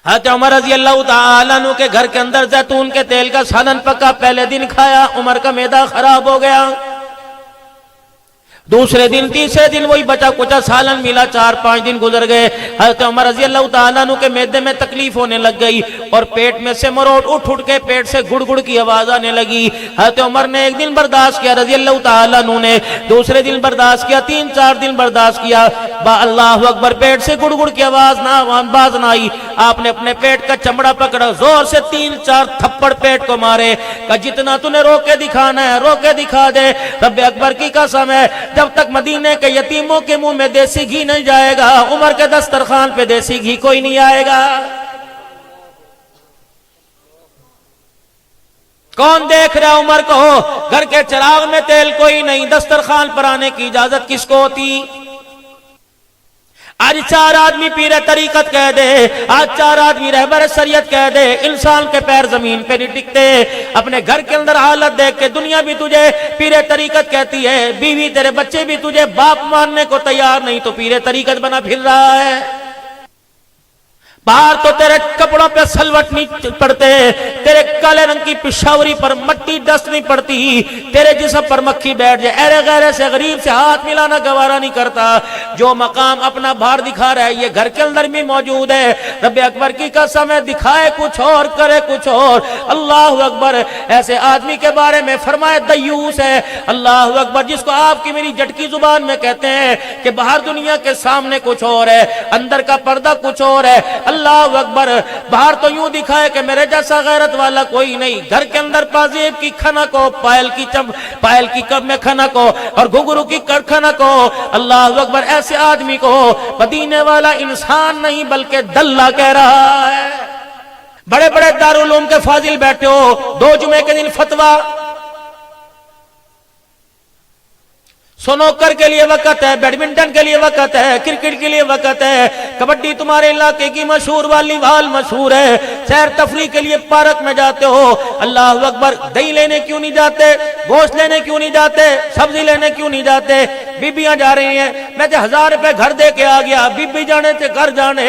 حضرت عمر رضی اللہ تعالیٰ عنہ کے گھر کے اندر زیتون کے تیل کا سالن پکا، پہلے دن کھایا، عمر کا معدہ خراب ہو گیا، دوسرے دن تیسرے دن وہی بچا کچا سالن ملا، 4-5 دن گزر گئے، حضرت عمر رضی اللہ تعالیٰ عنہ کے معدے میں تکلیف ہونے لگ گئی اور پیٹ میں سے مروٹ اٹھ کے پیٹ سے گڑ گڑ کی آواز آنے لگی۔ حضرت عمر نے ایک دن برداشت کیا رضی اللہ تعالیٰ عنہ نے، دوسرے دن برداشت کیا، 3-4 دن برداشت کیا، اللہ اکبر پیٹ سے گڑ گڑ کی آواز نہ آئی، آپ نے اپنے پیٹ کا چمڑا پکڑا، زور سے 3-4 تھپڑ پیٹ کو مارے، کہ جتنا تو نے رو کے دکھانا ہے رو کے دکھا دے، رب اکبر کی قسم ہے جب تک مدینے کے یتیموں کے منہ میں دیسی گھی نہیں جائے گا، عمر کے دسترخوان پہ دیسی گھی کوئی نہیں آئے گا۔ کون دیکھ رہا عمر کو؟ گھر کے چراغ میں تیل کوئی نہیں، دسترخوان پر آنے کی اجازت کس کو ہوتی؟ آج 4 آدمی پیر طریقت کہہ دے، آج 4 آدمی رہبر شریعت کہہ دے، انسان کے پیر زمین پہ نہیں ٹکتے۔ اپنے گھر کے اندر حالت دیکھ کے دنیا بھی تجھے پیر طریقت کہتی ہے، بیوی تیرے بچے بھی تجھے باپ ماننے کو تیار نہیں، تو پیر طریقت بنا پھر رہا ہے۔ باہر تو تیرے کپڑوں پہ سلوٹ نہیں پڑتے، تیرے کالے رنگ کی پشاوری پر مٹی ڈسٹ نہیں پڑتی، تیرے جسم پر مکھی بیٹھ جائے، ایرے غیرے سے غریب سے ہاتھ ملانا گوارا نہیں کرتا۔ جو مقام اپنا باہر دکھا رہا ہے یہ گھر کے اندر بھی موجود ہے۔ رب اکبر کی قسم ہے، دکھائے کچھ اور کرے کچھ اور۔ اللہ اکبر، ایسے آدمی کے بارے میں فرمائے دیوس ہے۔ اللہ اکبر، جس کو آپ کی میری جٹکی زبان میں کہتے ہیں کہ باہر دنیا کے سامنے کچھ اور ہے، اندر کا پردہ کچھ اور ہے۔ اللہ اکبر، باہر تو یوں دکھائے کہ میرے جیسا غیرت والا کوئی نہیں، گھر کے اندر پازیب کی کھنک ہو، پائل کی کب میں کھنک ہو اور گھنگرو کی کھنک ہو۔ اللہ اکبر، ایسے آدمی کو مدینے والا انسان نہیں بلکہ دلہ کہہ رہا ہے۔ بڑے بڑے دارالعلوم کے فاضل بیٹھے ہو، 2 جمعے کے دن فتویٰ، سنوکر کے لیے وقت ہے، بیڈمنٹن کے لیے وقت ہے، کرکٹ کے لیے وقت ہے، کبڈی تمہارے علاقے کی مشہور، والی بال مشہور ہے، سیر تفریح کے لیے پارک میں جاتے ہو۔ اللہ اکبر، دہی لینے کیوں نہیں جاتے؟ گوشت لینے کیوں نہیں جاتے؟ سبزی لینے کیوں نہیں جاتے؟ بیبیاں جا رہی ہیں، میں 1000 روپے گھر دے کے آ گیا، بیبی جانے تھے گھر جانے۔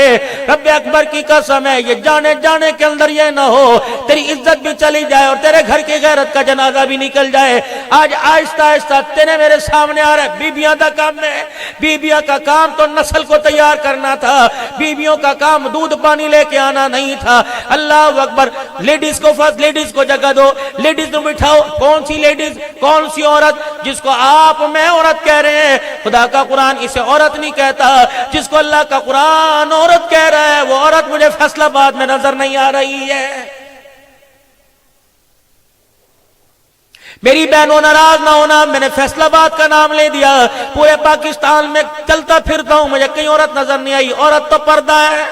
رب اکبر کی قسم ہے، یہ جانے کے اندر یہ نہ ہو تیری عزت بھی چلی جائے اور تیرے گھر کی غیرت کا جنازہ بھی نکل جائے۔ آج آہستہ آہستہ تیرے میرے سامنے آ رہا ہے، بیبیاں کا کام ہے، بیبیاں کا کام تو نسل کو تیار کرنا تھا، بیبیوں کا کام دودھ پانی لے کے آنا نہیں تھا۔ اللہ اکبر، لیڈیز کو فرسٹ، لیڈیز کو جگہ دو، لیڈیز کو بٹھاؤ۔ کون سی لیڈیز، کون سی عورت جس کو آپ میں عورت کہہ رہے ہیں؟ خدا کا قرآن اسے عورت نہیں کہتا، جس کو اللہ کا قرآن عورت کہہ رہا ہے وہ عورت مجھے فیصلہ آباد میں نظر نہیں آ رہی ہے۔ میری بہنوں ناراض نہ ہونا، میں نے فیصلہ آباد کا نام لے دیا، پورے پاکستان میں چلتا پھرتا ہوں، مجھے کہیں عورت نظر نہیں آئی۔ عورت تو پردہ ہے۔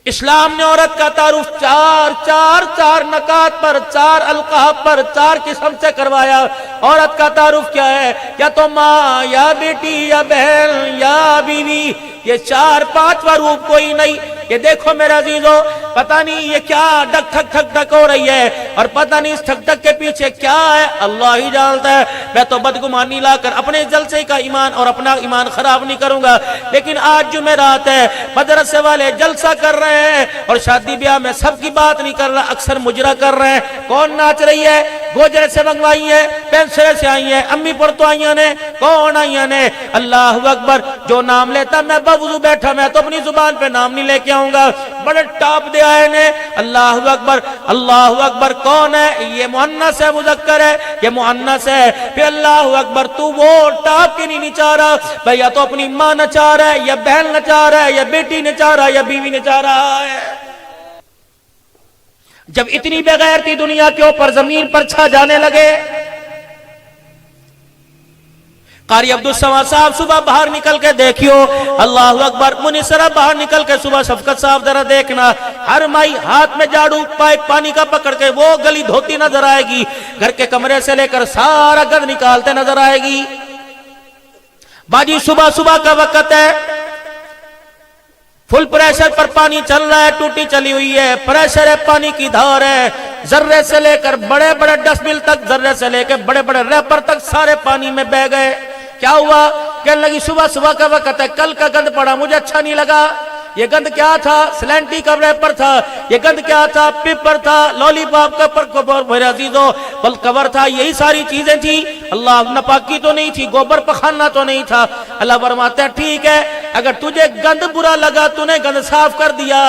اسلام نے عورت کا تعارف چار نکات پر، 4 القاب پر، 4 قسم سے کروایا۔ عورت کا تعارف کیا ہے؟ یا تو ماں، یا بیٹی، یا بہن، یا بیوی، یہ 4-5واں روپ کوئی نہیں۔ یہ دیکھو میرے عزیزو، پتہ نہیں یہ کیا ڈک ٹھک ہو رہی ہے، اور پتہ نہیں اس ٹھک ٹھک کے پیچھے کیا ہے، اللہ ہی جانتا ہے۔ میں تو بدگمانی لا کر اپنے جلسے کا ایمان اور اپنا ایمان خراب نہیں کروں گا، لیکن آج جمعرات ہے، مدرسے والے جلسہ کر رہے ہیں اور شادی بیاہ میں سب کی بات نہیں کر رہا، اکثر مجرا کر رہے ہیں۔ کون ناچ رہی ہے؟ گوجرے سے منگوائی ہیں، پینسرے سے آئی ہیں، امی پڑتو آئیاں نے، کون آئیاں نے؟ اللہ اکبر، جو نام لیتا میں بوضو بیٹھا، میں تو اپنی زبان پہ نام نہیں لے کے آؤں گا، بڑے ٹاپ دے آئے نے۔ اللہ اکبر، اللہ اکبر، کون ہے یہ؟ مؤنث ہے مذکر ہے؟ یہ مؤنث ہے۔ پھر اللہ اکبر، تو وہ ٹاپ کی نہیں نچا رہا بھئی، یا تو اپنی ماں نچا رہا ہے، یا بہن نچا رہا ہے، یا بیٹی نچا رہا ہے، یا بیوی نچا رہا ہے۔ جب اتنی بغیرتی دنیا کے اوپر زمین پر چھا جانے لگے، قاری عبدالسمد صاحب صبح باہر نکل کے دیکھیو، اللہ اکبر، منیسرہ باہر نکل کے صبح شفقت صاحب ذرا دیکھنا، ہر مائی ہاتھ میں جاڑو پائپ پانی کا پکڑ کے وہ گلی دھوتی نظر آئے گی، گھر کے کمرے سے لے کر سارا گند نکالتے نظر آئے گی۔ باجی صبح کا وقت ہے، فل پریشر پر پانی چل رہا ہے، ٹوٹی چلی ہوئی ہے، پریشر ہے، پانی کی دھار ہے، ذرے سے لے کر بڑے بڑے ڈسٹ بن تک، ذرے سے لے کے بڑے بڑے ریپر تک سارے پانی میں بہ گئے۔ کیا ہوا؟ کہنے لگی صبح صبح کا وقت ہے، کل کا گند پڑا مجھے اچھا نہیں لگا. یہ گند کیا تھا؟ سلینٹی کا ریپر تھا. یہ گند کیا تھا؟ پیپر تھا، لولی پاپ کا پر میرے عزیزو بل کور تھا. یہی ساری چیزیں تھیں. اللہ ناپاکی تو نہیں تھی، گوبر پخانا تو نہیں تھا. اللہ فرماتے ہیں ٹھیک ہے، اگر تجھے گند برا لگا تو نے گند صاف کر دیا،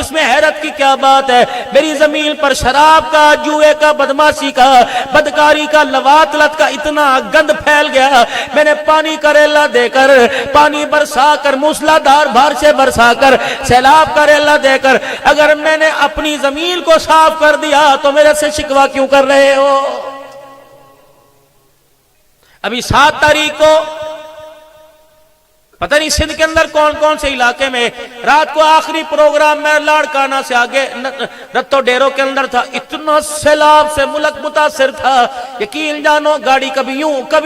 اس میں حیرت کی کیا بات ہے؟ میری زمین پر شراب کا، جوئے کا، بدماشی کا، بدکاری کا، لواطلت کا اتنا گند پھیل گیا، میں نے پانی کا ریلا دے کر، پانی برسا کر، موسلا دھار بھار سے برسا کر، سیلاب کا ریلا دے کر اگر میں نے اپنی زمین کو صاف کر دیا تو میرے سے شکوہ کیوں کر رہے ہو؟ ابھی 7 تاریخ کو پتہ نہیں سندھ کے اندر کون کون سے علاقے میں رات کو آخری پروگرام میں لاڑکانہ سے آگے رتو ڈیروں کے اندر تھا. اتنا سیلاب سے ملک متاثر تھا، یقین جانو گاڑی کبھی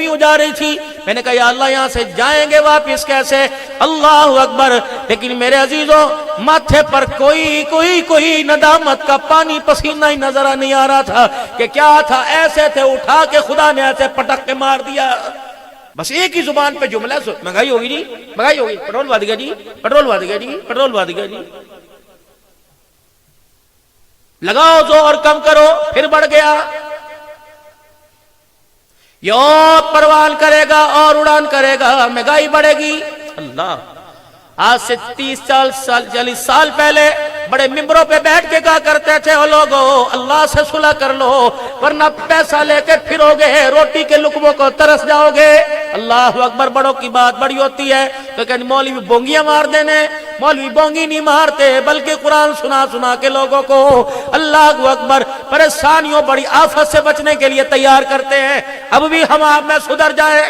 یوں جا رہی تھی. میں نے کہا یا اللہ یہاں سے جائیں گے واپس کیسے؟ اللہ اکبر. لیکن میرے عزیزوں ماتھے پر کوئی ندامت کا پانی پسینہ ہی نظر نہیں آ رہا تھا کہ کیا تھا. ایسے تھے اٹھا کے خدا نے ایسے پٹک کے مار دیا. بس ایک ہی زبان پہ جملہ مہنگائی ہوگی جی، مہنگائی ہوگی، پیٹرول بڑھ گیا جی، پیٹرول بڑھ گیا جی، پیٹرول بڑھ گیا جی. لگاؤ زور کم کرو، پھر بڑھ گیا. یہ اور پروان کرے گا اور اڑان کرے گا، مہنگائی بڑھے گی. اللہ آج سے 40 سال پہلے بڑے ممبروں پہ بیٹھ کے کہا کرتے تھے او لوگو اللہ سے صلح کر لو ورنہ پیسہ لے کے پھرو گے، روٹی کے لقموں کو ترس جاؤ گے. اللہ اکبر. بڑوں کی بات بڑی ہوتی ہے تو کہ مولوی بونگیاں مار دینے. مولوی بونگی نہیں مارتے بلکہ قرآن سنا کے لوگوں کو اللہ اکبر پریشانیوں بڑی آفت سے بچنے کے لیے تیار کرتے ہیں. اب بھی ہم آپ میں سدھر جائیں.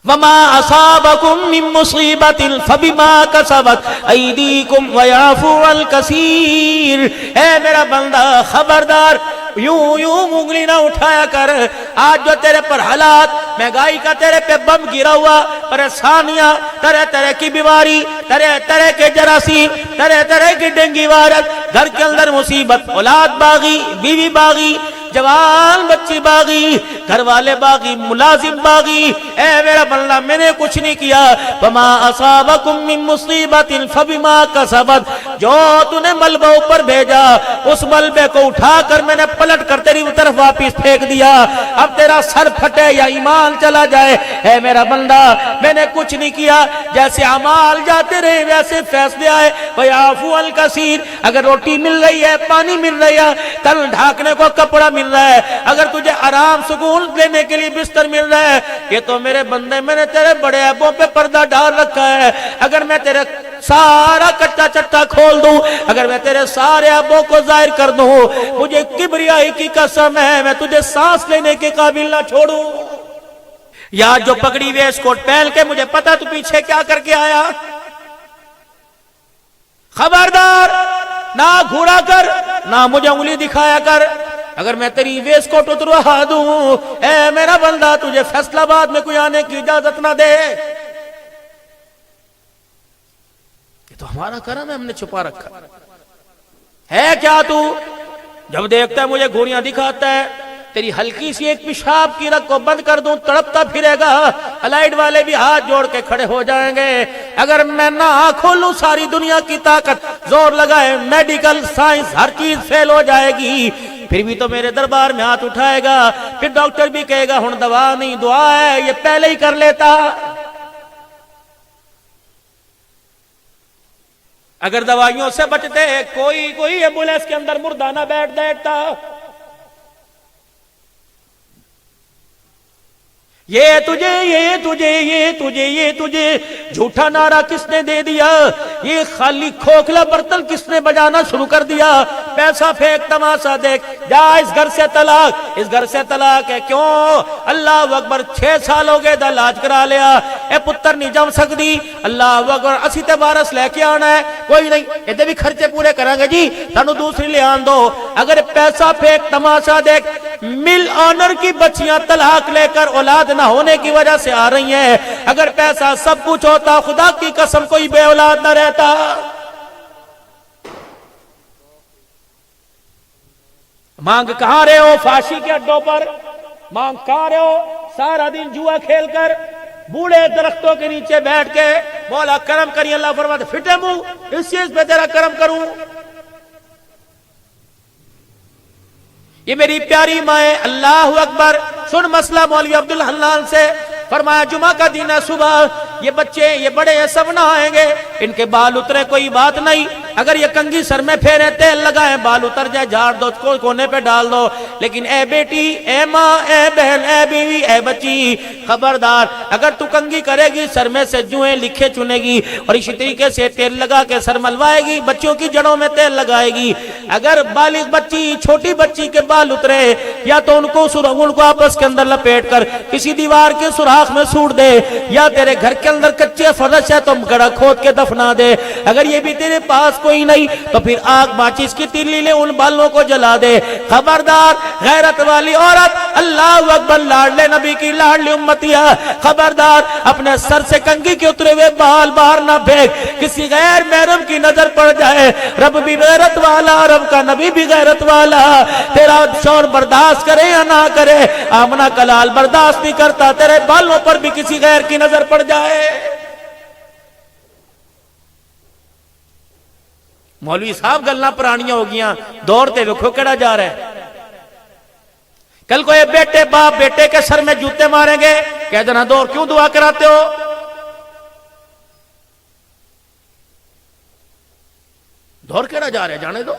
وما اصابكم من مصیبت فبما کسبت ایدیکم ویعفو عن کثیر. اے میرا بندہ خبردار یوں انگلی نہ اٹھایا کر. آج جو تیرے پر حالات، مہنگائی کا تیرے پہ بم گرا ہوا، پریشانیاں، طرح کی بیماری، طرح کے جراثیم، طرح کی ڈینگی وائرس، گھر کے اندر مصیبت، اولاد باغی، بیوی باغی، جوان بچی باغی، گھر والے باغی، ملازم باغی. اے میرا بندہ میں نے کچھ نہیں کیا. وما اصابکم من مصیبت فبما کسبت. جو تو نے ملبہ اوپر بھیجا اس ملبے کو اٹھا کر میں نے پلٹ کر تیری طرف واپس پھینک دیا. اب تیرا سر پھٹے یا ایمان چلا جائے. اے میرا بندہ میں نے کچھ نہیں کیا. جیسے اعمال جاتے رہے ویسے فیصلے آئے. ویعفو عن کثیر. اگر روٹی مل رہی ہے، پانی مل رہا ہے، تن ڈھانکنے کو کپڑا مل رہا ہے، اگر تجھے آرام سکون لینے کے لیے بستر مل رہا ہے، یہ تو میرے بندے میں نے تیرے بڑے عیبوں پہ پردہ ڈال رکھا ہے. اگر میں تیرے سارا کچا چٹا کھول دوں، اگر میں تیرے سارے عیبوں کو ظاہر کر دوں، مجھے کبریائی کی قسم ہے میں تجھے سانس لینے کے قابل نہ چھوڑوں. یا جو پگڑی ویس کوٹ پہن کے مجھے پتا تو پیچھے کیا کر کے آیا. خبردار نہ گھوڑا کر نہ مجھے انگلی دکھایا کر. اگر میں تیری ویس کوٹ اتروا دوں اے میرا بندہ تجھے فیصلہ آباد میں کوئی آنے کی اجازت نہ دے. یہ تو ہمارا کرم ہے، ہم نے چھپا رکھا ہے. کیا تو جب دیکھتا ہے مجھے گھوڑیاں دکھاتا ہے، تیری ہلکی سی ایک پیشاب کی رگ کو بند کر دوں تڑپتا پھرے گا. الائیڈ والے بھی ہاتھ جوڑ کے کھڑے ہو جائیں گے. اگر میں نہ کھولوں ساری دنیا کی طاقت زور لگائے، میڈیکل سائنس ہر چیز فیل ہو جائے گی، پھر بھی تو میرے دربار میں ہاتھ اٹھائے گا. پھر ڈاکٹر بھی کہے گا ہن دوا نہیں دعا ہے، یہ پہلے ہی کر لیتا. اگر دوائیوں سے بچتے کوئی ایمبولینس کے اندر مردہ نہ بیٹھتا. یہ تجھے جھوٹا نعرہ کس نے دے دیا؟ یہ خالی کھوکھلا برتن کس نے بجانا شروع کر دیا؟ پیسہ پھینک، تماشا دیکھ، جا اس گھر سے طلاق ہے. کیوں؟ اللہ اکبر 6 سال ہو گئے علاج کرا لیا، اے پتر نہیں جم سکتی. اللہ اکبر اسی تے وارث لے کے آنا ہے، کوئی نہیں ایدے بھی خرچے پورے کریں گے جی، تانوں دوسری لے آن دو. اگر پیسہ پھینک، تماشا دیکھ، مل آنر کی بچیاں طلاق لے کر اولاد نہ ہونے کی وجہ سے آ رہی ہیں. اگر پیسہ سب کچھ ہوتا خدا کی قسم کوئی بے اولاد نہ رہتا. مانگ کہاں رہے ہو؟ فاشی کے اڈوں پر مانگ کہاں رہے ہو؟ سارا دن جوا کھیل کر بوڑھے درختوں کے نیچے بیٹھ کے مولا کرم کریے، اللہ فرماتے پھٹے منہ اس چیز پہ تیرا کرم کروں۔ یہ میری پیاری مائیں، اللہ اکبر۔ سن مسئلہ مولوی عبدالحنان سے، فرمایا جمعہ کا دن ہے، صبح یہ بچے یہ بڑے ہیں سب نہ آئیں گے، ان کے بال اترے کوئی بات نہیں، اگر یہ کنگھی سر میں پھیرے تیل لگائیں بال اتر جائے جھاڑ دو کونے پہ ڈال دو، لیکن اے بیٹی اے ماں اے بہن اے بیوی اے بچی خبردار، اگر تو کنگھی کرے گی سر میں سے جوئیں لکھے چنے گی اور اسی طریقے سے تیل لگا کے سر ملوائے گی، بچوں کی جڑوں میں تیل لگائے گی، اگر بالغ بچی چھوٹی بچی کے بال اترے یا تو ان کو آپس کے اندر لپیٹ کر کسی دیوار کے سوراخ میں سوڑ دے، یا تیرے گھر کے اندر کچے فرش ہے تو گڑھا کھود کے دفنا دے، اگر یہ بھی تیرے پاس کوئی نہیں تو پھر آگ ماچس کی تیلی لے ان بالوں کو جلا دے۔ خبردار غیرت والی عورت، اللہ اکبر، لاڈلے نبی کی لاڈلی امتیہ، خبردار اپنے سر سے کنگھی کے اترے ہوئے بال باہر نہ پھینک، کسی غیر محرم کی نظر پڑ جائے، رب بھی غیرت والا، رب کا نبی بھی غیرت والا، تیرا شور برداشت کرے یا نہ کرے، آمنہ کلال برداشت نہیں کرتا تیرے بالوں پر بھی کسی غیر کی نظر پڑ جائے۔ مولوی صاحب گلنا پرانیاں ہو گیاں، دوڑتے ویکھو کیڑا جا رہا ہے۔ کل کو یہ بیٹے باپ بیٹے کے سر میں جوتے ماریں گے، کہہ دینا دور کیوں دعا کراتے ہو؟ دور کیڑا جا رہا ہے، جانے دو۔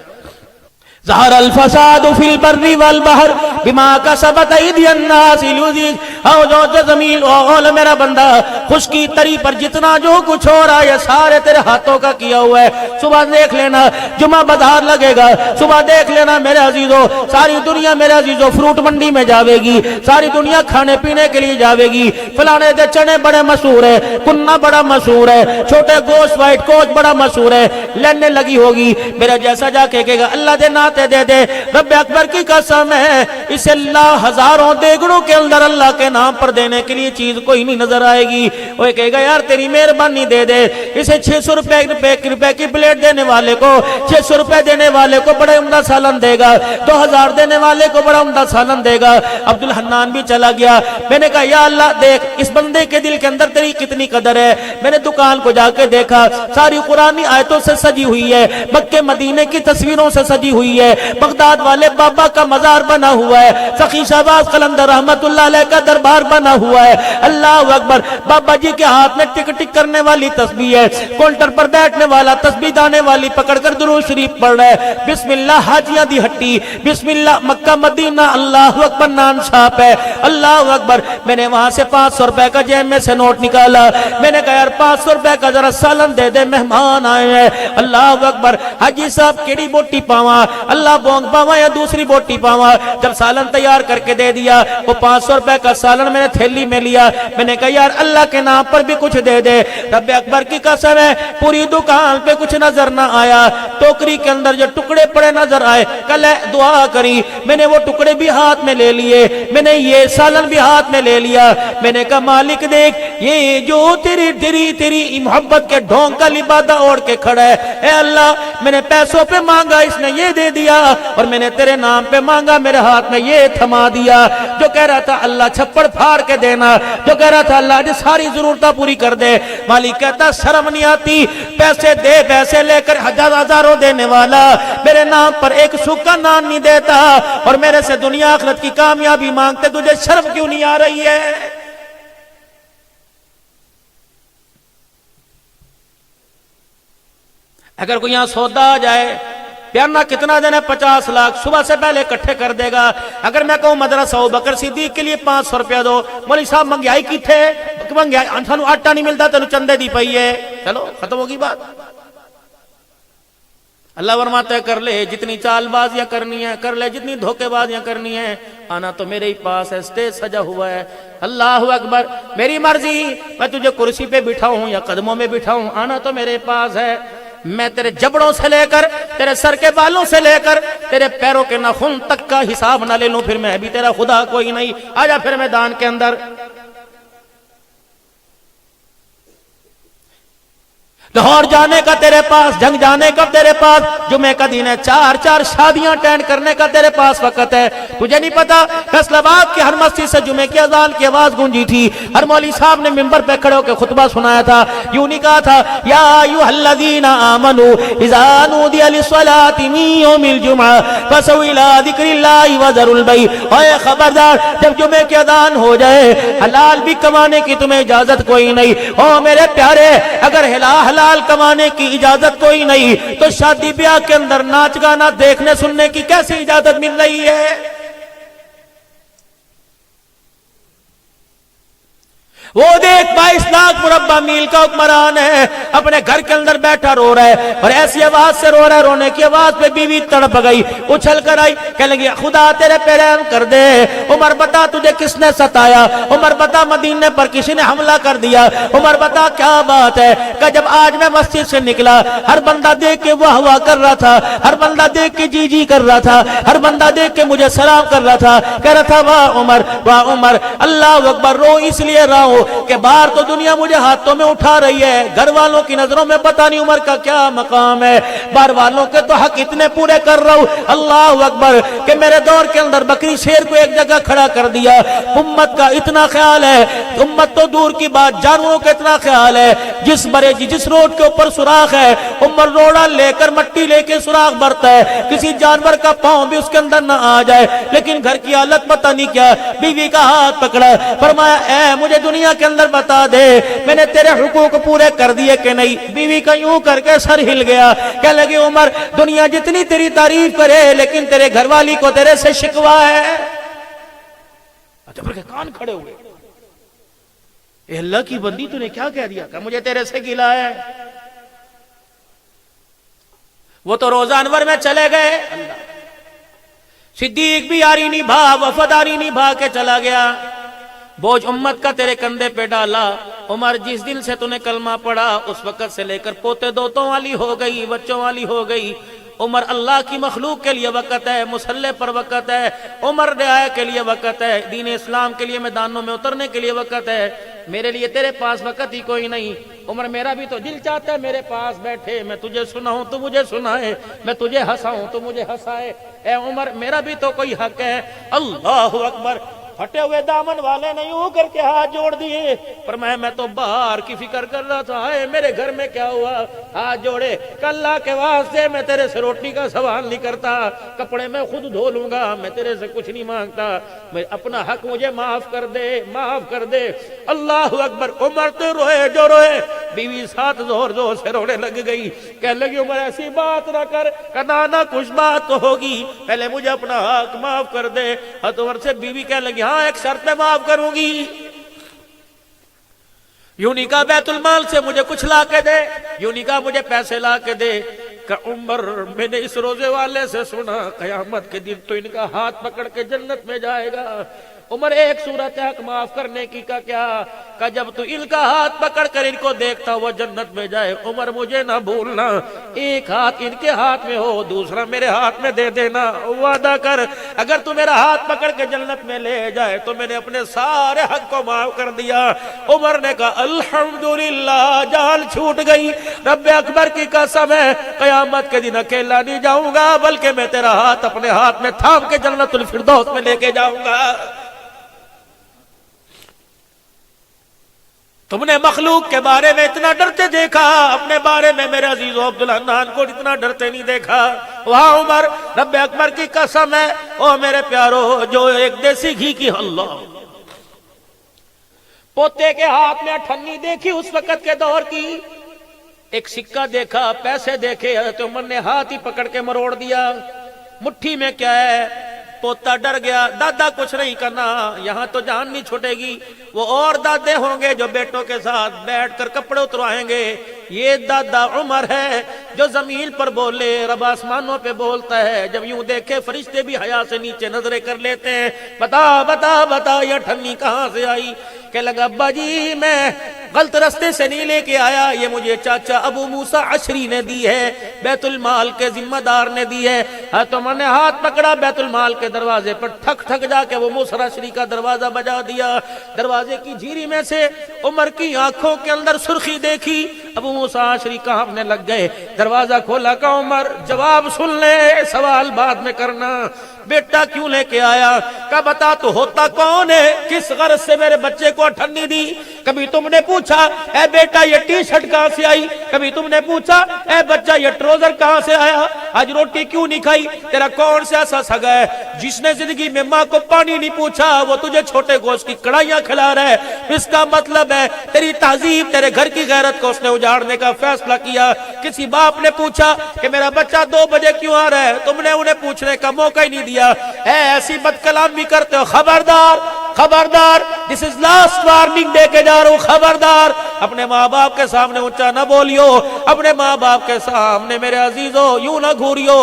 ظہر الفساد فی البر والبحر بما کسبت ایدی الناس لیذیق او جو زمین اول میرا بندہ خشکی تری پر جتنا جو کچھ ہو رہا ہے یہ سارے تیرے ہاتھوں کا کیا ہوا ہے۔ صبح دیکھ لینا جمعہ بازار لگے گا، صبح دیکھ لینا میرے عزیزو، ساری دنیا میرے عزیزو فروٹ منڈی میں جاوے گی، ساری دنیا کھانے پینے کے لیے جاوے گی، فلانے دے چنے بڑے مشہور ہے، کنہ بڑا مشہور ہے، چھوٹے گوشت وائٹ کوچ بڑا مشہور ہے، لینے لگی ہوگی، میرا جیسا جا کے کہے گا اللہ دے ناتے دے دے، رب اکبر کی قسم ہے اسے اللہ ہزاروں دیگڑوں کے اندر اللہ کے نام پر دینے کے لیے چیز کوئی نہیں نظر آئے گی، وہ کہے گا یار تیری مہربانی دے دے، اسے 600 روپے کی پلیٹ دینے والے کو 600 روپے دینے والے کو بڑا عمدہ سالن دے گا، 2000 دینے والے کو بڑا عمدہ سالن دے گا۔ عبدالحنان بھی چلا گیا، میں نے کہا یا اللہ دیکھ اس بندے کے دل کے اندر تیری کتنی قدر ہے، میں نے دکان کو جا کے دیکھا ساری قرآنی آیتوں سے سجی ہوئی ہے، مکے مدینے کی تصویروں سے سجی ہوئی ہے، بغداد والے بابا کا مزار بنا ہوا ہے، سخی شہباز قلندر رحمت اللہ علیہ کا دربار بنا ہوا ہے، اللہ اکبر، بابا جی کے ہاتھ میں ٹک ٹک کرنے والی تسبیح ہے، کونٹر پر بیٹھنے والا تسبیح دانے والی پکڑ کر درود شریف پڑھ رہا ہے، بسم اللہ حاجیاں دی ہٹی، بسم اللہ مکہ مدینہ، اللہ اکبر نان چھاپ ہے، اللہ اکبر۔ میں نے وہاں سے 500 روپے کا جیب میں سے نوٹ نکالا، میں نے کہا یار 500 روپے کا ذرا سالن دے دے، مہمان آئے ہیں، اللہ اکبر۔ حاجی صاحب کیڑی بوٹی پاواں، اللہ بونگ پاواں یا دوسری بوٹی پاواں، جب سالن تیار کر کے دے دیا، وہ 500 روپے کا سالن میں نے تھیلی میں لیا، میں نے کہا یار اللہ کے نام پر بھی کچھ دے دے، رب اکبر کی قسم ہے پوری دکان پہ کچھ نظر نہ آیا، ٹوکری کے اندر جو ٹکڑے پڑے نظر آئے، کل دعا کری، میں نے وہ ٹکڑے بھی ہاتھ میں لے لیے، میں نے یہ سالن بھی ہاتھ میں لے لیا، میں نے کہا مالک دیکھ یہ جو تیری محبت کے ڈھونگ کا لبادہ اوڑھ کے کھڑا ہے، اے اللہ میں نے پیسوں پہ مانگا اس نے یہ دے دیا، اور میں نے تیرے نام پہ مانگا میرے ہاتھ میں یہ تھما دیا، جو کہہ رہا تھا اللہ چھپڑ پھاڑ کے دینا، جو کہہ رہا تھا اللہ جی ساری ضرورتیں پوری کر دے، مالک کہتا شرم نہیں آتی، پیسے دے پیسے لے کر ہزاروں دینے والا میرے نام پر ایک سوکھا نان نہیں دیتا، اور میرے سے دنیا آخرت کی کامیابی مانگتے، تجھے شرم کیوں نہیں آ رہی ہے؟ اگر کوئی یہاں سودا آ جائے پیارنا کتنا دینا ہے 50 لاکھ صبح سے پہلے اکٹھے کر دے گا، اگر میں کہوں مدرسہ ابوبکر صدیق کے لیے 500 روپیہ دو، مولوی صاحب منگیائی کی تھے، منگیائی سانو آٹا نہیں ملتا تینوں چندے دی پئی ہے، چلو ختم ہوگی بات۔ اللہ فرماتا ہے کر لے جتنی چال بازیاں کرنی ہیں کر لے، جتنی دھوکے بازیاں کرنی ہیں، آنا تو میرے ہی پاس ہے، اسٹیج سجا ہوا ہے، اللہ اکبر، میری مرضی، میں تجھے کرسی پہ بٹھاؤں یا قدموں میں بٹھاؤں، آنا تو میرے پاس ہے، میں تیرے جبڑوں سے لے کر تیرے سر کے بالوں سے لے کر تیرے پیروں کے ناخن تک کا حساب نہ لے لوں، پھر میں بھی تیرا خدا کوئی نہیں، آجا پھر میدان کے اندر۔ لاہور جانے کا تیرے پاس، جنگ جانے کا تیرے پاس، جمعے کا دن ہے، 4 شادیاں اٹینڈ کرنے کا تیرے پاس وقت ہے۔ تجھے نہیں پتا فیصل آباد کی ہر مسجد سے جمعے کی اذان کی آواز گونجی تھی، ہر مولوی صاحب نے منبر پہ کھڑے ہو کے خطبہ سنایا تھا، یوں نہیں کہا تھا یا ایھا الذین آمنوا اذا نودی للصلاۃ من یوم الجمعہ فاسعوا الی ذکر اللہ وذروا البیع، اے خبردار جب جمعے کی اذان ہو جائے حلال بھی کمانے کی تمہیں اجازت کوئی نہیں۔ او میرے پیارے، اگر حلال کمانے کی اجازت کوئی نہیں تو شادی بیاہ کے اندر ناچ گانا دیکھنے سننے کی کیسی اجازت مل رہی ہے؟ وہ دیکھ 22 لاکھ مربع میل کا حکمران ہے، اپنے گھر کے اندر بیٹھا رو رہا ہے، اور ایسی آواز سے رو رہا ہے، رونے کی آواز پہ بیوی تڑپ گئی، اچھل کر آئی، کہنے لگی خدا تیرے پہ رحم کر دے، عمر بتا تجھے کس نے ستایا، عمر بتا مدینے پر کسی نے حملہ کر دیا، عمر بتا کیا بات ہے؟ کہ جب آج میں مسجد سے نکلا ہر بندہ دیکھ کے واہ واہ کر رہا تھا، ہر بندہ دیکھ کے جی جی کر رہا تھا، ہر بندہ دیکھ کے مجھے سلام کر رہا تھا، کہہ رہا تھا واہ عمر، اللہ اکبر، رو اس لیے رہا ہوں کہ باہر تو دنیا مجھے ہاتھوں میں اٹھا رہی ہے، گھر والوں کی نظروں میں پتہ نہیں عمر کا کیا مقام ہے، باہر والوں کے تو حق اتنے پورے کر رہا ہوں، اللہ اکبر، کہ میرے دور کے اندر بکری شیر کو ایک جگہ کھڑا کر دیا۔ امت کا اتنا خیال ہے، امت تو دور کی بات، جانوروں کا اتنا خیال ہے، جس روڈ کے اوپر سوراخ ہے عمر روڑا لے کر مٹی لے کے سوراخ بھرتا ہے، کسی جانور کا پاؤں بھی اس کے اندر نہ آ جائے، لیکن گھر کی حالت پتہ نہیں کیا، بیوی کا ہاتھ پکڑا، فرمایا اے مجھے دنیا کے اندر بتا دے میں نے تیرے حقوق پورے کر دیے کہ نہیں؟ بیوی کا یوں کر کے سر ہل گیا، کہنے لگی عمر دنیا جتنی تیری تعریف کرے لیکن تیرے گھر والی کو تیرے سے شکوا ہے۔ جبر کے کان کھڑے ہوئے، اے اللہ کی بندی تو نے کیا کہہ دیا؟ کہ مجھے تیرے سے گلا ہے۔ وہ تو روزہ انور میں چلے گئے، صدیق بھی یاری نبھا، وفاداری نبھا کے چلا گیا، بوجھ امت کا تیرے کندھے پہ ڈالا۔ عمر جس دن سے تو نے کلمہ پڑھا اس وقت سے لے کر پوتے دوتوں والی ہو گئی، بچوں والی ہو گئی۔ عمر اللہ کی مخلوق کے لیے وقت ہے، مسلح پر وقت ہے، عمر رعایا کے لیے وقت ہے، دین اسلام کے لیے میدانوں میں اترنے کے لیے وقت ہے۔ میرے لیے تیرے پاس وقت ہی کوئی نہیں۔ عمر میرا بھی تو دل چاہتا ہے میرے پاس بیٹھے، میں تجھے سناؤں تو مجھے سنائے، میں تجھے ہنساؤں تو مجھے ہنسائے۔ اے عمر میرا بھی تو کوئی حق ہے۔ اللہ اکبر، پھٹے ہوئے دامن والے نے یوں کر کے ہاتھ جوڑ دیے، پر میں تو باہر کی فکر کر رہا تھا، اے میرے گھر میں کیا ہوا؟ ہاتھ جوڑے کہ اللہ کے واسطے میں تیرے سے روٹی کا سوال نہیں کرتا، کپڑے میں خود دھو لوں گا، میں تیرے سے کچھ نہیں مانگتا، میں اپنا حق مجھے معاف کر دے، معاف کر دے۔ اللہ اکبر، عمر تو روئے جو روئے، بیوی ساتھ زور زور سے رونے لگ گئی، کہنے لگی عمر ایسی بات نہ کر، کہنا نہ کچھ بات تو ہوگی، پہلے مجھے اپنا حق معاف کر دے۔ حضرت عمر سے بیوی کہنے لگی ہاں ایک شرط میں معاف کروں گی، یوں نہیں کہا بیت المال سے مجھے کچھ لا کے دے، یوں نہیں کہا مجھے پیسے لا کے دے، کہ عمر میں نے اس روزے والے سے سنا قیامت کے دن تو ان کا ہاتھ پکڑ کے جنت میں جائے گا۔ عمر ایک صورت ہے حق معاف کرنے کی، کا کیا؟ کہ جب تو ان کا ہاتھ پکڑ کر ان کو دیکھتا وہ جنت میں جائے، عمر مجھے نہ بھولنا، ایک ہاتھ ان کے ہاتھ میں ہو دوسرا میرے ہاتھ میں دے دینا، وعدہ کر اگر تو میرا ہاتھ پکڑ کے جنت میں لے جائے تو میں نے اپنے سارے حق کو معاف کر دیا۔ عمر نے کہا الحمدللہ، جان چھوٹ گئی، رب اکبر کی قسم ہے قیامت کے دن اکیلا نہیں جاؤں گا بلکہ میں تیرا ہاتھ اپنے ہاتھ میں تھام کے جنت الفردوس میں لے کے جاؤں گا۔ تم نے مخلوق کے بارے میں اتنا ڈرتے دیکھا، اپنے بارے میں میرے عزیز و عبدالحنان کو اتنا ڈرتے نہیں دیکھا۔ وہاں عمر رب اکبر کی قسم ہے، او میرے پیارو، جو ایک دیسی گھی کی اللہ پوتے کے ہاتھ میں اٹھنی دیکھی اس وقت کے دور کی، ایک سکہ دیکھا، پیسے دیکھے، حضرت عمر نے ہاتھ ہی پکڑ کے مروڑ دیا، مٹھی میں کیا ہے؟ پوتا ڈر گیا، دادا کچھ نہیں کرنا، یہاں تو جان نہیں چھوٹے گی۔ وہ اور دادے ہوں گے جو بیٹوں کے ساتھ بیٹھ کر کپڑے اتروائیں گے، یہ دادا عمر ہے جو زمین پر بولے، رب آسمانوں پہ بولتا ہے، جب یوں دیکھے فرشتے بھی حیا سے نیچے نظریں کر لیتے ہیں، بتا بتا بتا یہ ٹھنی کہاں سے آئی؟ کہ لگا ابا جی میں غلط راستے سے نہیں لے کے آیا، یہ مجھے چاچا ابو موسیٰ عشری نے دی ہے، بیت المال کے ذمہ دار نے دی ہے۔ تو میں نے ہاتھ پکڑا بیت المال کے دروازے پر، ٹھک ٹھک جا کے وہ موسیٰ عشری کا دروازہ بجا دیا۔ دروازے کی جھیری میں سے عمر کی آنکھوں کے اندر سرخی دیکھی، ابو موسیٰ عشری کانپنے لگ گئے۔ دروازہ کھولا، کہ عمر جواب سن لے، سوال بعد میں کرنا، بیٹا کیوں لے کے آیا؟ کہ بتا تو ہوتا کون ہے، کس غرض سے میرے بچے کو اٹھنی دی؟ کبھی تم نے پوچھا اے بیٹا یہ ٹی شرٹ کہاں سے آئی؟ کبھی تم نے پوچھا اے بچہ یہ ٹروزر کہاں سے آیا؟ آج روٹی کیوں نہیں کھائی؟ تیرا کون سے ایسا سگا ہے جس نے زندگی میں ماں کو پانی نہیں پوچھا، وہ تجھے چھوٹے گوشت کی کڑھائیاں کھلا رہا ہے؟ اس کا مطلب ہے تیری تہذیب، تیرے گھر کی غیرت کو اس نے اجاڑنے کا فیصلہ کیا۔ کسی باپ نے پوچھا کہ میرا بچہ 2 بجے کیوں آ رہا ہے؟ تم نے انہیں پوچھنے کا موقع ہی نہیں دیا۔ اے ایسی بد کلامی کرتے ہو، خبردار خبردار، دس از لاسٹ وارننگ دے کے جا رہا ہوں، خبردار اپنے ماں باپ کے سامنے اونچا نہ بولیو، اپنے ماں باپ کے سامنے میرے عزیزو یوں نہ گھوریو،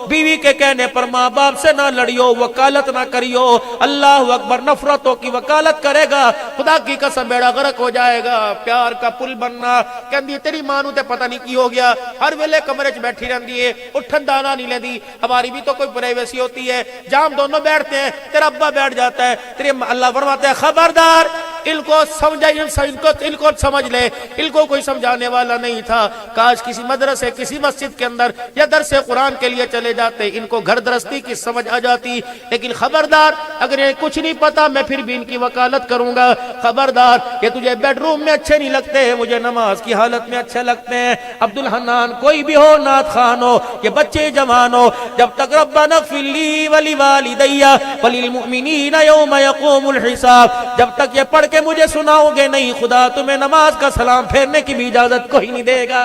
بیوی کے کہنے پر ماں باپ سے نہ لڑیو، وکالت نہ کریو۔ اللہ اکبر، نفرتوں کی وکالت کرے گا خدا کی قسم بیڑا غرق ہو جائے گا۔ پیار کا پل بننا، کہندی تیری ماں نو تے پتہ نہیں کی ہو گیا، ہر ویلے کمرے چ بیٹھی رہندی ہے، اٹھن دانا نہیں لیندی۔ ہماری بھی تو کوئی پرائیویسی ہوتی ہے، جہاں ہم دونوں بیٹھتے ہیں تیرا ابا بیٹھ جاتا ہے، تیرے اللہ فرماتا ہے خبردار، ان کو سمجھا، ان کو سمجھ لے، ان کو کوئی سمجھانے والا نہیں تھا۔ کاش کسی مدرسے، کسی مسجد کے اندر یا درس قرآن کے لیے چلے جاتے، ان کو گھر درستی کی سمجھ آ جاتی۔ لیکن خبردار، اگر انہیں کچھ نہیں پتا میں پھر بھی ان کی وکالت کروں گا۔ خبردار، کہ تجھے بیڈ روم میں اچھے نہیں لگتے، مجھے نماز کی حالت میں اچھے لگتے ہیں۔ عبدالحنان کوئی بھی ہو، نعت خوان ہو، یہ بچے جوان ہو، جب تک ربنا اغفر لی ولوالدی وللمؤمنین یوم یقوم الحساب، جب تک یہ پڑھ کہ مجھے سناؤ گے نہیں، خدا تمہیں نماز کا سلام پھیرنے کی بھی اجازت کوئی نہیں دے گا۔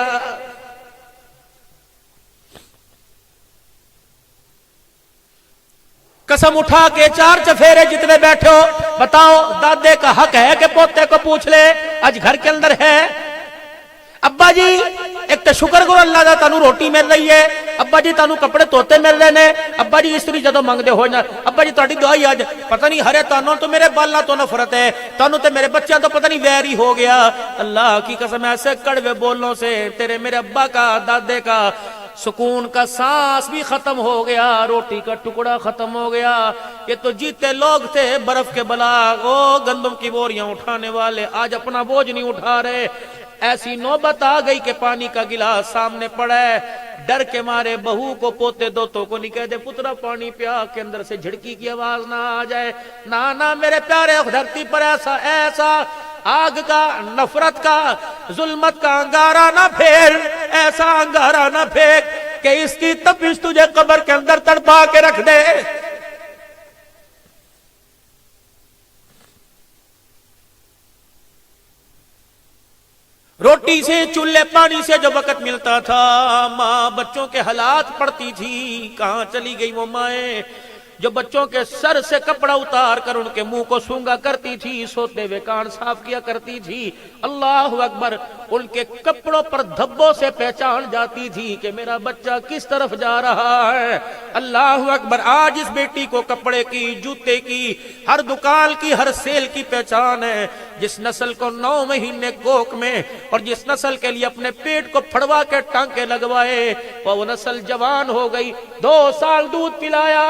قسم اٹھا کے 4 چفیرے جتنے بیٹھے ہو، بتاؤ دادے کا حق ہے کہ پوتے کو پوچھ لے؟ آج گھر کے اندر ہے ابا جی ایک تو شکر کرو اللہ دا تانوں روٹی مل رہی ہے، ابا جی تانوں کپڑے توتے مل رہے نے، ابا جی استری جدو منگدے ہو جا، ابا جی تہاڈی دعائی اج پتہ نہیں ہرے تانوں تو میرے بالاں تو نفرت ہے، تانوں تے میرے بچیاں تو پتہ نہیں ویر ہی ہو گیا۔ اللہ کی قسم ایسے کڑوے بولوں سے تیرے میرے ابا کا، دادے کا سکون کا سانس بھی ختم ہو گیا، روٹی کا ٹکڑا ختم ہو گیا۔ یہ تو جیتے لوگ تھے، برف کے بلاغ، او گندم کی بوریاں اٹھانے والے، آج اپنا بوجھ نہیں اٹھا رہے۔ ایسی نوبت آ گئی کہ پانی کا گلاس سامنے پڑا ہے، ڈر کے مارے بہو کو، پوتے دوتوں کو نہیں کہتے پترا پانی پیا، کے اندر سے جھڑکی کی آواز نہ آ جائے۔ نہ میرے پیارے، دھرتی پر ایسا آگ کا، نفرت کا، ظلمت کا انگارہ نہ پھیر، ایسا انگارہ نہ پھینک کہ اس کی تپش تجھے قبر کے اندر تڑپا کے رکھ دے۔ روٹی سے، چولہے پانی سے جو وقت ملتا تھا، ماں بچوں کے حالات پڑتی تھی۔ کہاں چلی گئی وہ مائیں جو بچوں کے سر سے کپڑا اتار کر ان کے منہ کو سونگا کرتی تھی، سوتے ہوئے کان صاف کیا کرتی تھی۔ اللہ اکبر، ان کے کپڑوں پر دھبوں سے پہچان جاتی تھی کہ میرا بچہ کس طرف جا رہا ہے۔ اللہ اکبر، آج اس بیٹی کو کپڑے کی، جوتے کی، ہر دکان کی، ہر سیل کی پہچان ہے۔ جس نسل کو 9 مہینے کوکھ میں اور جس نسل کے لیے اپنے پیٹ کو پھڑوا کے ٹانکے لگوائے، وہ نسل جوان ہو گئی، 2 سال دودھ پلایا،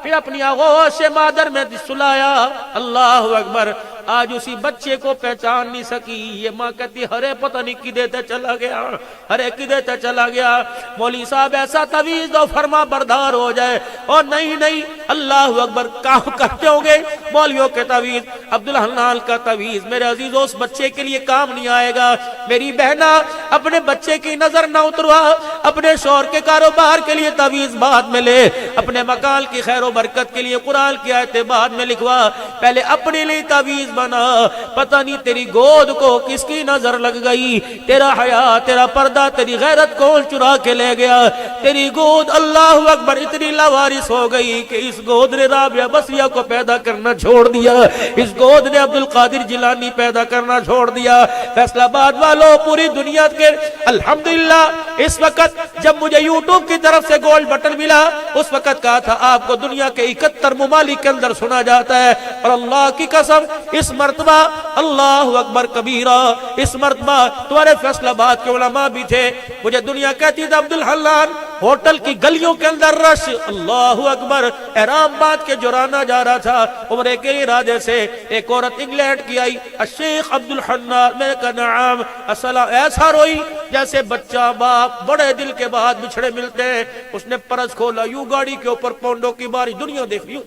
پھر اپنی آغوش مادر میں سلایا۔ اللہ اکبر، آج اسی بچے کو پہچان نہیں سکی۔ یہ ماں کہتی ہرے پتہ نہیں کدے تے چلا گیا، ہرے کدے تے چلا گیا۔ مولوی صاحب ایسا تعویذ دو فرما بردار ہو جائے۔ اور نہیں، اللہ اکبر، کام کرتے ہوں گے مولویوں کے تعویذ، عبدالحنان کا تعویذ میرے عزیزوں اس بچے کے لیے کام نہیں آئے گا۔ میری بہنا، اپنے بچے کی نظر نہ اتروا، اپنے شوہر کے کاروبار کے لیے تعویذ بعد میں لے، اپنے مکان کی خیر و برکت کے لیے قرآن کی آیتیں بعد میں لکھوا، پہلے اپنے لیے تعویذ بنا۔ پتہ نہیں تیری گود کو کس کی نظر لگ گئی، تیرا حیا، تیرا پردہ، تیری غیرت کون چرا کے لے گیا۔ تیری گود اللہ اکبر اتنی لاوارث ہو گئی کہ اس گود نے رابعہ بصریہ کو پیدا کرنا چھوڑ دیا، اس گود نے عبد القادر جیلانی پیدا کرنا چھوڑ دیا۔ فیصل آباد والوں، پوری دنیا کے الحمدللہ اس وقت جب مجھے یوٹیوب کی طرف سے گولڈ بٹن ملا اس وقت کہا تھا آپ کو دنیا کے 71 ممالک کے اندر سنا جاتا ہے، اور اللہ کی قسم اس مرتبہ اللہ اکبر کبیرہ، اس مرتبہ تمہارے فیصل آباد کے علماء بھی تھے، مجھے دنیا کہتی تھی عبد الحنان ہوٹل کی گلیوں کے اندر رش، اللہ اکبر، احرام باندھ کے جورانا جا رہا تھا عمرے کے ارادے سے، ایک عورت انگلینڈ کی آئی، الشیخ عبد الحنان، میں نے کہا نعم، ایسا روئی جیسے بچہ باپ بڑے دل کے بعد بچھڑے ملتے ہیں۔ اس نے پرس کھولا، یوں گاڑی کے اوپر پونڈوں کی باری، دنیا دیکھ لیوں،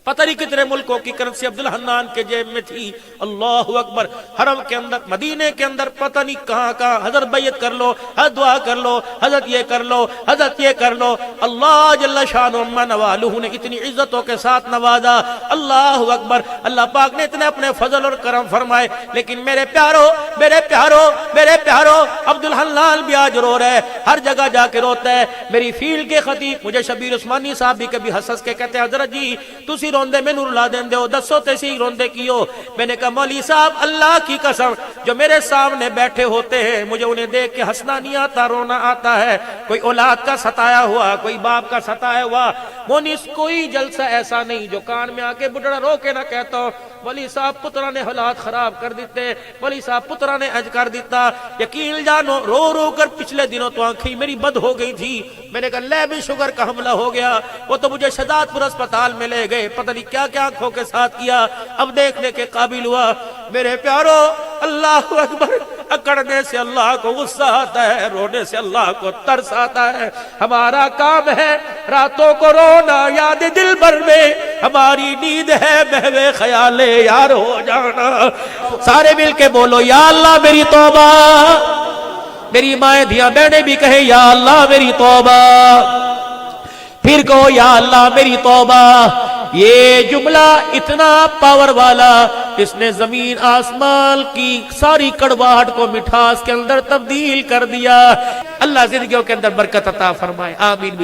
پتہ نہیں کتنے ملکوں کی کرنسی عبد الحنان کے جیب میں تھی، اللہ اکبر، حرم کے اندر مدینے کے اندر پتہ نہیں کہاں کہاں، حضرت بیعت کر لو، حضرت دعا کر لو، حضرت یہ کر لو، حضرت یہ کر لو، اللہ جل شانہ اما نوالہ نے اتنی عزتوں کے ساتھ نوازا، اللہ اکبر، اللہ پاک نے اتنے اپنے فضل اور کرم فرمائے۔ لیکن میرے پیارو میرے پیارو میرے پیارو، عبد الحنان بھی آج رو رہے، ہر جگہ جا کے روتا ہے۔ میری فیلڈ کے خطیب مجھے شبیر عثمانی صاحب بھی کبھی ہنس کے کہتے ہیں حضرت جی تسی روندے میں نور لا دین دے ہو، دسو تیسی روندے کیو؟ میں نے کہا مولوی صاحب اللہ کی قسم جو میرے سامنے بیٹھے ہوتے ہیں مجھے انہیں دیکھ کے ہنسنا نہیں آتا، رونا آتا ہے۔ کوئی اولاد کا ستایا ہوا، کوئی باپ کا ستایا ہوا، مونس کوئی جلسہ ایسا نہیں جو کان میں آ کے بڑھڑا رو کے نہ کہتا ہوں ولی صاحب پترا نے حالات خراب کر دیتے، ولی صاحب پترا نے اج کر دیتا۔ یقین جانو رو رو کر پچھلے دنوں تو آنکھیں میری بد ہو گئی تھی، میں نے کہا لیبی شوگر کا حملہ ہو گیا، وہ تو مجھے شہزاد پور اسپتال میں لے گئے، پتہ نہیں کیا کیا آنکھوں کے ساتھ کیا، اب دیکھنے کے قابل ہوا۔ میرے پیارو اللہ اکبر، اکڑنے سے اللہ کو غصہ آتا ہے، رونے سے اللہ کو ترس آتا ہے۔ ہمارا کام ہے راتوں کو رونا یاد دل بھر میں، ہماری نیند ہے بہوے خیال یار ہو جانا۔ سارے مل کے بولو یا اللہ میری توبہ، میری مائیں دھیاں بہنیں بھی کہیں یا اللہ میری توبہ، پھر کہو یا اللہ میری توبہ۔ یہ جملہ اتنا پاور والا، اس نے زمین آسمان کی ساری کڑواہٹ کو مٹھاس کے اندر تبدیل کر دیا۔ اللہ زندگیوں کے اندر برکت عطا فرمائے، آمین۔